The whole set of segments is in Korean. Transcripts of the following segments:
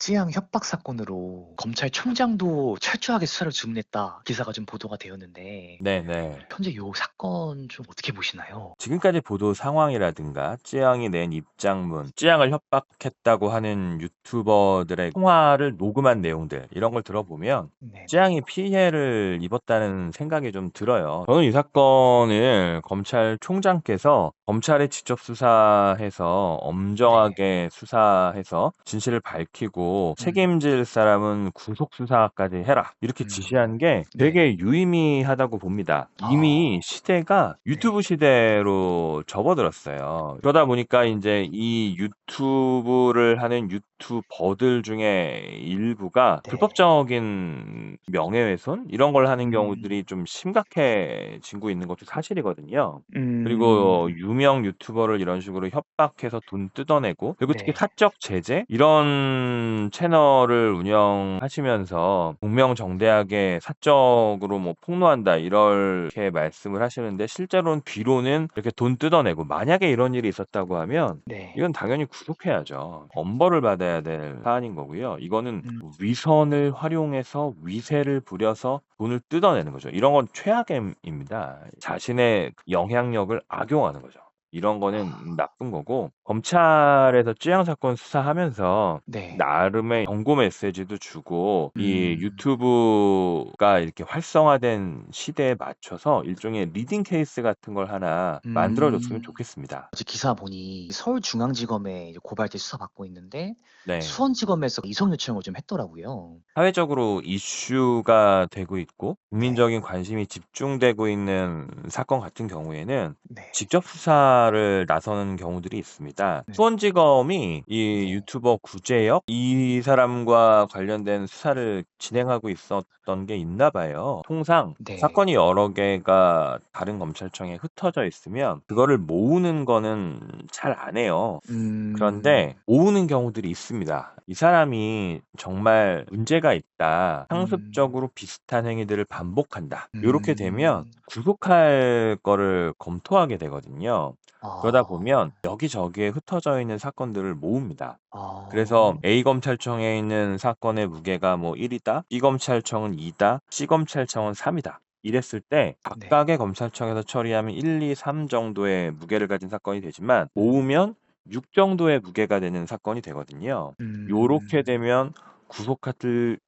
찌양 협박 사건으로 검찰총장도 철저하게 수사를 주문했다 기사가 좀 보도가 되었는데 네네. 현재 요 사건 좀 어떻게 보시나요? 지금까지 보도 상황이라든가 찌양이 낸 입장문, 찌양을 협박했다고 하는 유튜버들의 통화를 녹음한 내용들 이런 걸 들어보면 네네. 찌양이 피해를 입었다는 생각이 좀 들어요. 저는 이 사건을 검찰총장께서 검찰에 직접 수사해서 네. 엄정하게 수사해서 진실을 밝히고 음. 책임질 사람은 구속 수사까지 해라. 이렇게 지시한 게 네. 되게 유의미하다고 봅니다. 이미 아. 시대가 네. 유튜브 시대로 접어들었어요. 그러다 보니까 인제 이 유튜브를 하는 유튜버들 중에 일부가 네. 불법적인 명예훼손 이런 걸 하는 음. 경우들이 좀 심각해지고 있는 것도 사실이거든요. 그리고 음. 유명 유튜버를 이런 식으로 협박해서 돈 뜯어내고 그리고 특히 네. 사적 제재 이런 채널을 운영하시면서 공명정대하게 사적으로 뭐 폭로한다 이렇게 말씀을 하시는데 실제로는 뒤로는 이렇게 돈 뜯어내고 만약에 이런 일이 있었다고 하면 네. 이건 당연히 구속해야죠. 엄벌을 받아야 될 사안인 거고요. 이거는 음. 위선을 활용해서 위세를 부려서 돈을 뜯어내는 거죠. 이런 건 최악입니다. 자신의 영향력을 악용하는 거죠. 이런 거는 아. 나쁜 거고 검찰에서 찌양 사건 수사하면서 네. 나름의 경고 메시지도 주고 이 음. 유튜브가 이렇게 활성화된 시대에 맞춰서 일종의 리딩 케이스 같은 걸 하나 만들어 줬으면 음. 좋겠습니다. 어제 기사 보니 서울중앙지검에 이제 고발돼 수사받고 있는데 네. 수원지검에서 이송 요청을 좀 했더라고요. 사회적으로 이슈가 되고 있고 네. 국민적인 관심이 집중되고 있는 사건 같은 경우에는 네. 직접 수사를 나서는 경우들이 있습니다. 네. 수원지검이 이 네. 유튜버 구제역 이 사람과 관련된 수사를 진행하고 있었던 게 있나 봐요. 통상 네. 사건이 여러 개가 다른 검찰청에 흩어져 있으면 네. 그거를 모으는 거는 잘 안 해요. 그런데 음. 모으는 경우들이 있습니다. 이 사람이 정말 문제가 있다. 음. 상습적으로 비슷한 행위들을 반복한다. 요렇게 되면 음. 구속할 거를 검토하게 되거든요. 그러다 아. 보면 여기저기에 흩어져 있는 사건들을 모읍니다. 그래서 아. A 검찰청에 있는 사건의 무게가 뭐 1이다. B 검찰청은 2다. C 검찰청은 3이다. 이랬을 때 네. 각각의 검찰청에서 처리하면 1, 2, 3 정도의 무게를 가진 사건이 되지만 음. 모으면 6 정도의 무게가 되는 사건이 되거든요. 요렇게 음. 되면 구속 같은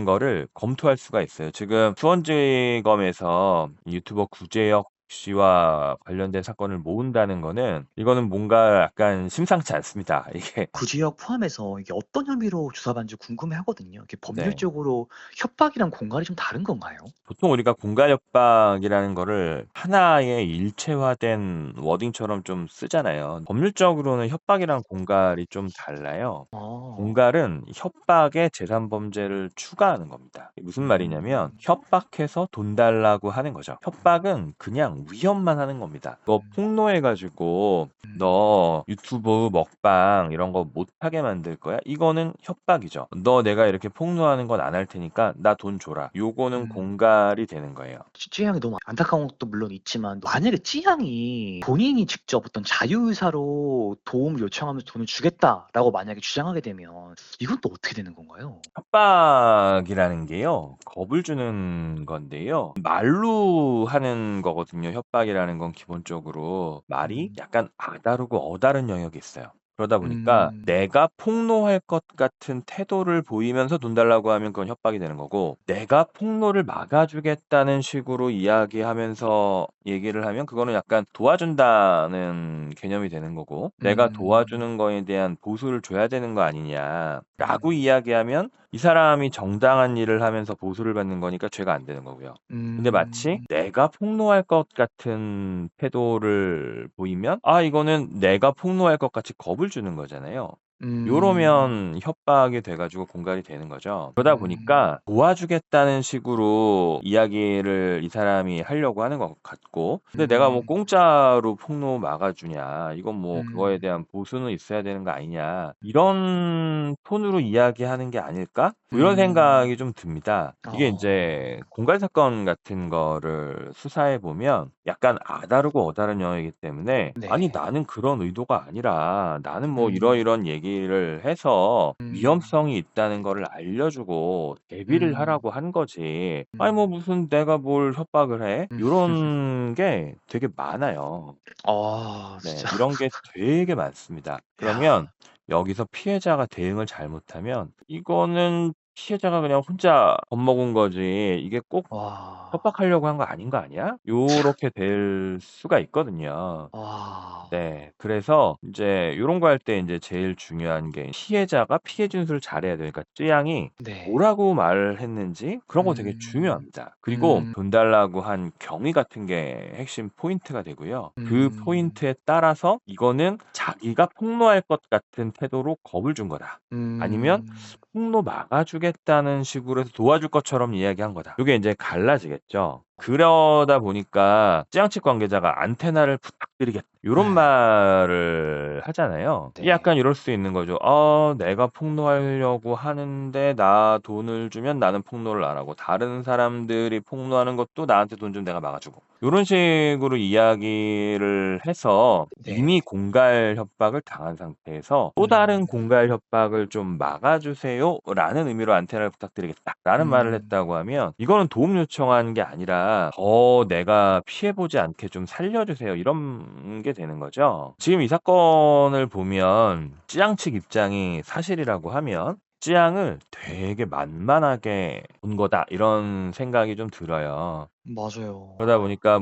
거를 검토할 수가 있어요. 지금 수원지검에서 유튜버 구제역 씨와 관련된 사건을 모은다는 거는 이거는 뭔가 약간 심상치 않습니다. 이게 구지역 포함해서 이게 어떤 혐의로 조사받는지 궁금해하거든요. 이게 네. 법률적으로 협박이랑 공갈이 좀 다른 건가요? 보통 우리가 공갈협박이라는 거를 하나의 일체화된 워딩처럼 좀 쓰잖아요. 법률적으로는 협박이랑 공갈이 좀 달라요. 아. 공갈은 협박에 재산 범죄를 추가하는 겁니다. 무슨 말이냐면 음. 협박해서 돈 달라고 하는 거죠. 협박은 그냥 위협만 하는 겁니다. 너 음. 폭로해 가지고 음. 너 유튜브 먹방 이런 거 못하게 만들 거야? 이거는 협박이죠. 너 내가 이렇게 폭로하는 건 안 할 테니까 나 돈 줘라. 요거는 음. 공갈이 되는 거예요. 찌양이 너무 안타까운 것도 물론 있지만 만약에 찌양이 본인이 직접 어떤 자유의사로 도움을 요청하면서 "돈을 주겠다."라고 만약에 주장하게 되면 이건 또 어떻게 되는 건가요? 협박이라는 게요. 겁을 주는 건데요. 말로 하는 거거든요. 협박이라는 건 기본적으로. 말이 음. 약간 아다르고 어다른 영역이 있어요. 그러다 보니까 음. 내가 폭로할 것 같은 태도를 보이면서 돈 달라고 하면 그건 협박이 되는 거고 내가 폭로를 막아주겠다는 식으로 이야기하면서 얘기를 하면 그거는 약간 도와준다는 개념이 되는 거고 내가 음. 도와주는 거에 대한 보수를 줘야 되는 거 아니냐라고 음. 이야기하면 이 사람이 정당한 일을 하면서 보수를 받는 거니까 죄가 안 되는 거고요. 근데 마치 음. 내가 폭로할 것 같은 태도를 보이면 이거는 내가 폭로할 것 같이 겁을 주는 거잖아요. 음. 요러면 협박이 돼 가지고 공갈이 되는 거죠. 그러다 음. 보니까 도와주겠다는 식으로 이야기를 이 사람이 하려고 하는 것 같고 근데 내가 뭐 음. 공짜로 폭로 막아 주냐. 이건 뭐 그거에 음. 대한 보수는 있어야 되는 거 아니냐. 이런 톤으로 이야기하는 게 아닐까? 뭐 이런 음. 생각이 좀 듭니다. 이게 아. 인제 공갈 사건 같은 거를 수사해 보면 약간 아다르고 어다른 영역이기 때문에 "아니 네. 나는 그런 의도가 아니라 나는 뭐 음. 이러이러한 얘기를 얘기를 해서 음. 위험성이 있다는 거를 알려주고 대비를 음. 하라고 한 거지. 아니 뭐 음. 무슨 내가 뭘 협박을 해? 음. 요런 게 되게 많아요. 아 네. 진짜. 이런 게 되게 많습니다. 야. 그러면 여기서 피해자가 대응을 잘못하면 이거는 피해자가 그냥 혼자 겁먹은 거지 이게 꼭 와. 협박하려고 한 거 아닌 거 아니야? 요렇게 될 수가 있거든요. 와. 네. 그래서 인제 요런 거 할 때 인제 제일 중요한 게 피해자가 피해 진술을 잘해야 돼요. 그러니까 쯔양이 네. 뭐라고 말을 했는지 그런 거 되게 음. 중요합니다. 그리고 음. 돈 달라고 한 경위 같은 게 핵심 포인트가 되고요. 그 음. 포인트에 따라서 이거는 자기가 폭로할 것 같은 태도로 겁을 준 거다. 아니면 음. 폭로 막아 주겠다는 식으로 해서 도와줄 것처럼 이야기한 거다. 요게 인제 갈라지겠죠. 그러다 보니까 쯔양 측 관계자가 "안테나를 부탁드리겠다." 요런 예. 말을 하잖아요. 이게 네. 약간 이럴 수 있는 거죠. "아 내가 폭로하려고 하는데 나 돈을 주면 나는 폭로를 안 하고 다른 사람들이 폭로하는 것도 나한테 돈 주면 내가 막아 주고." 요런 식으로 이야기를 해서 이미 네. 공갈 협박을 당한 상태에서 "또 음. 다른 공갈 협박을 좀 막아 주세요."라는 의미로 "안테나를 부탁드리겠다."라는 말을 음. 했다고 하면 이거는 도움 요청하는 게 아니라 "더 내가 피해 보지 않게 좀 살려 주세요." 이런 게 되는 거죠. 지금 이 사건을 보면 쯔양 측 입장이 사실이라고 하면 '쯔양을 되게 만만하게 본 거다.' 이런 생각이 좀 들어요. 맞아요. 그러다 보니까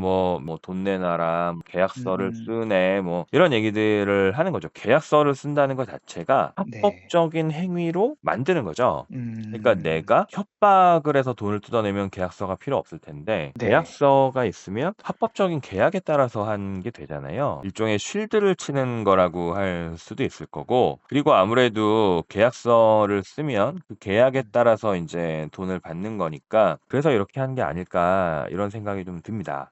"돈 내놔라. 계약서를 음음. 쓰네." 뭐 이런 얘기들을 하는 거죠. 계약서를 쓴다는 것 자체가 네. 합법적인 행위로 만드는 거죠. 그러니까 음. 내가 협박을 해서 돈을 뜯어내면 계약서가 필요 없을 텐데 네. 계약서가 있으면 합법적인 계약에 따라서 한 게 되잖아요. 일종의 쉴드를 치는 거라고 할 수도 있을 거고 그리고 아무래도 계약서를 쓰면 그 계약에 음. 따라서 인제 돈을 받는 거니까 '그래서 이렇게 한 게 아닐까.' 이런 생각이 좀 듭니다.